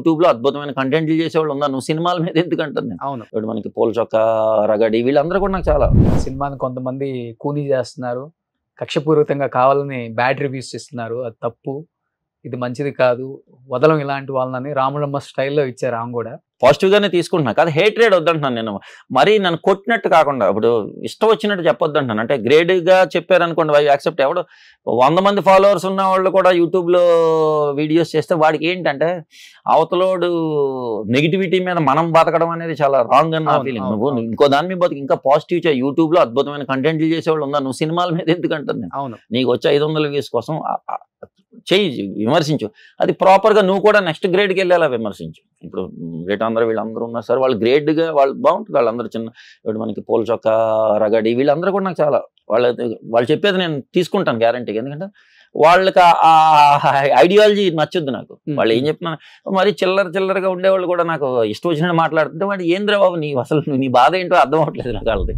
YouTube లో అద్భుతమైన కంటెంట్లు చేసేవాళ్ళు ఉన్నారు. నువ్వు సినిమాల మీద ఎందుకంటాను నేను. అవును. ఇప్పుడు మనకి పూల చొక్క, రగడి వీళ్ళందరూ కూడా నాకు చాలా సినిమాని కొంతమంది కూనీ చేస్తున్నారు, కక్షపూర్వకంగా కావాలని బ్యాడ్ రివ్యూస్ ఇస్తున్నారు, అది తప్పు, ఇది మంచిది కాదు, వదలం ఇలాంటి వాళ్ళని రాములమ్మ స్టైల్లో ఇచ్చారు ఆమె కూడా. పాజిటివ్ గానే తీసుకుంటున్నా. కాదు హేట్రేడ్ వద్దంటున్నాను నేను. మరీ నన్ను కొట్టినట్టు కాకుండా ఇప్పుడు ఇష్టం వచ్చినట్టు చెప్పొద్దు అంటున్నాను. అంటే గ్రేడ్ గా చెప్పారనుకోండి, వై యాక్సెప్ట్. ఎవడు 100 మంది ఫాలోవర్స్ ఉన్న వాళ్ళు కూడా యూట్యూబ్ లో వీడియోస్ చేస్తే వాడికి ఏంటంటే అవతలోడు నెగిటివిటీ మీద మనం బతకడం అనేది చాలా రాంగ్ అని నా ఫీలింగ్. నువ్వు ఇంకో దాని మీద బతుకు, ఇంకా పాజిటివ్ చేయి. యూట్యూబ్ లో అద్భుతమైన కంటెంట్లు చేసేవాళ్ళు ఉన్నారు. నువ్వు సినిమాల మీద ఎందుకంటాను నేను. అవును. నీకు వచ్చే 500 వ్యూస్ కోసం చెయ్యి, విమర్శించు. అది ప్రాపర్ గా నువ్వు కూడా నెక్స్ట్ గ్రేడ్కి వెళ్ళేలా విమర్శించు. ఇప్పుడు వీళ్ళందరూ ఉన్నారు సార్, వాళ్ళు గ్రేడ్ గా వాళ్ళు బాగుంటుంది. వాళ్ళందరూ చిన్న ఇప్పుడు మనకి పూల చొక్క, రగడి వీళ్ళందరూ కూడా నాకు చాలా వాళ్ళు చెప్పేది నేను తీసుకుంటాను గ్యారంటీగా. ఎందుకంటే వాళ్ళకి ఆ ఐడియాలజీ నచ్చొద్దు నాకు. వాళ్ళు ఏం చెప్తున్నా మరి చిల్లరగా ఉండేవాళ్ళు కూడా నాకు ఇష్టం వచ్చినట్టు మాట్లాడుతుంటే వాడు ఏంద్రా బాబు నీ అసలు నీ బాధ ఏంటో అర్థం అవ్వట్లేదు నాకు వాళ్ళది.